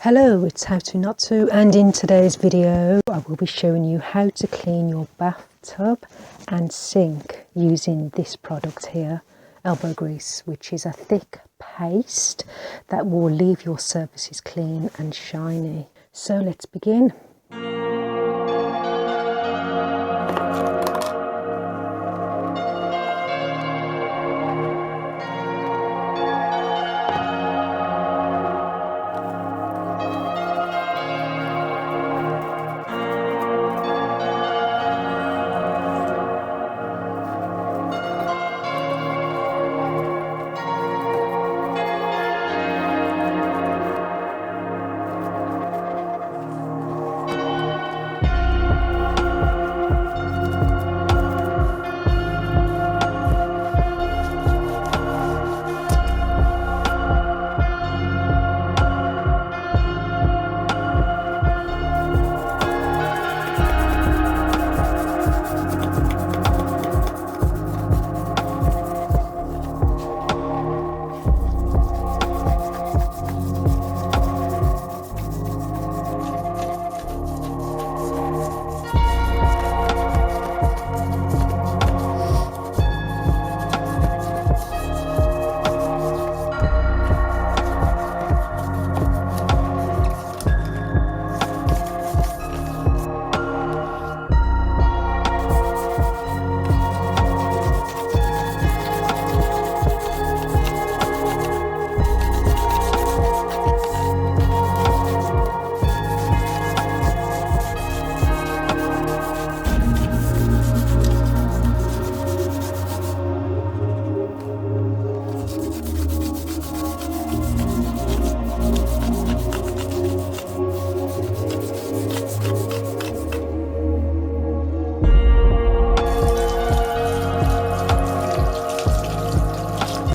Hello, it's How To Not To, and in today's video I will be showing you how to clean your bathtub and sink using this product here, elbow grease, which is a thick paste that will leave your surfaces clean and shiny. So let's begin.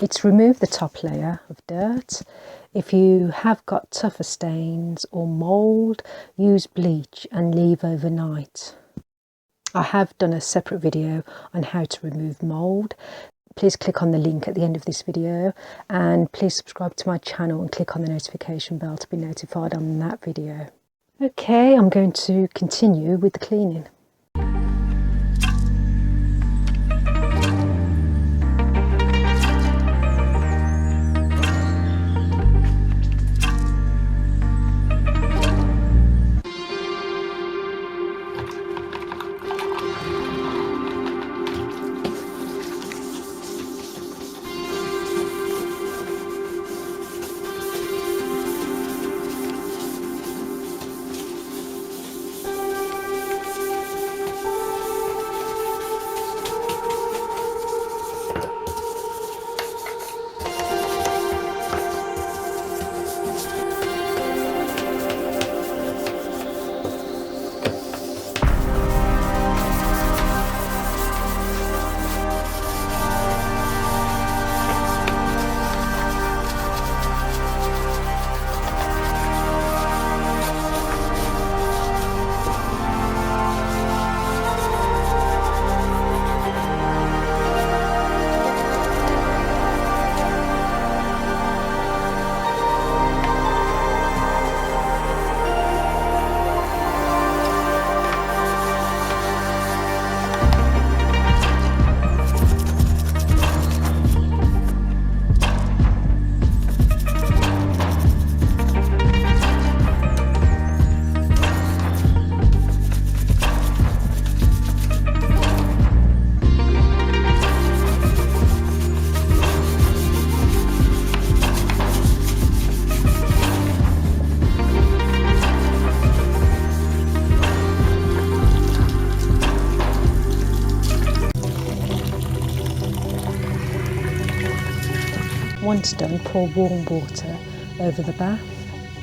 It's remove the top layer of dirt. If you have got tougher stains or mould, use bleach and leave overnight. I have done a separate video on how to remove mould. Please click on the link at the end of this video, and please subscribe to my channel and click on the notification bell to be notified on that video. Okay, I'm going to continue with the cleaning. Once done, pour warm water over the bath,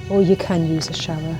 or you can use a shower.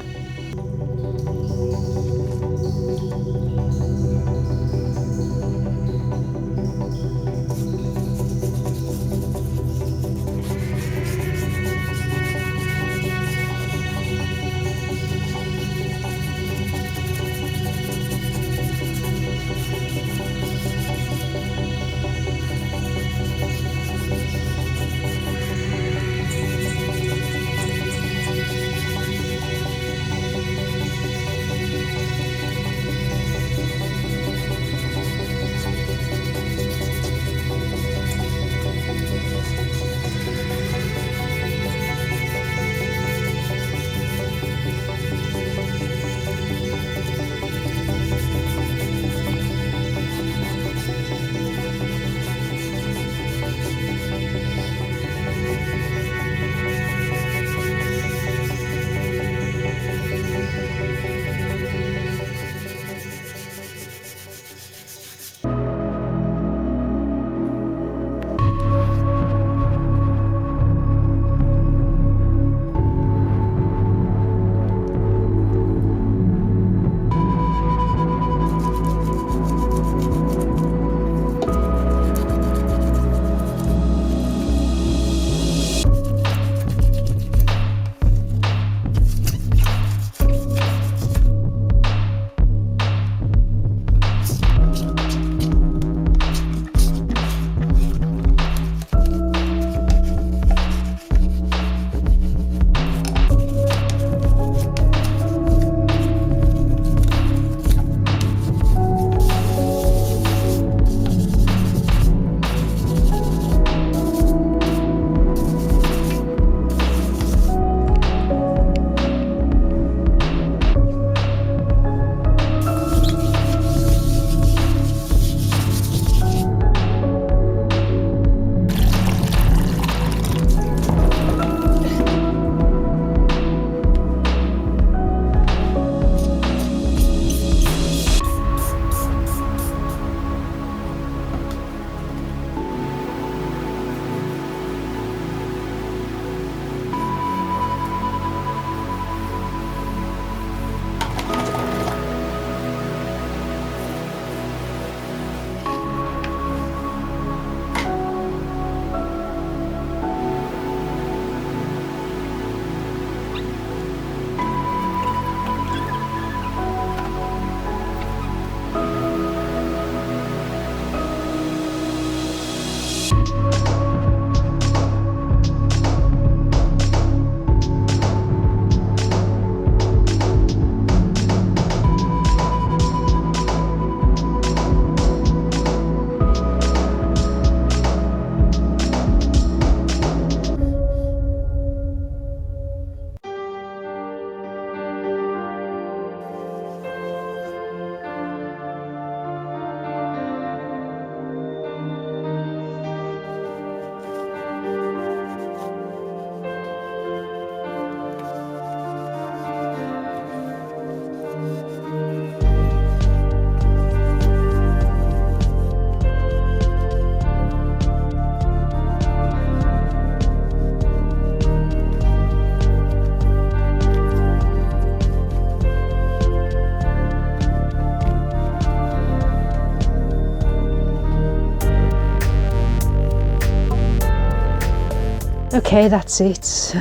Okay, that's it.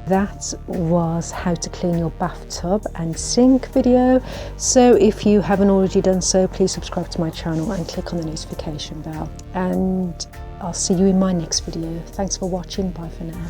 That was how to clean your bathtub and sink video. So if you haven't already done so, please subscribe to my channel and click on the notification bell. And I'll see you in my next video. Thanks for watching. Bye for now.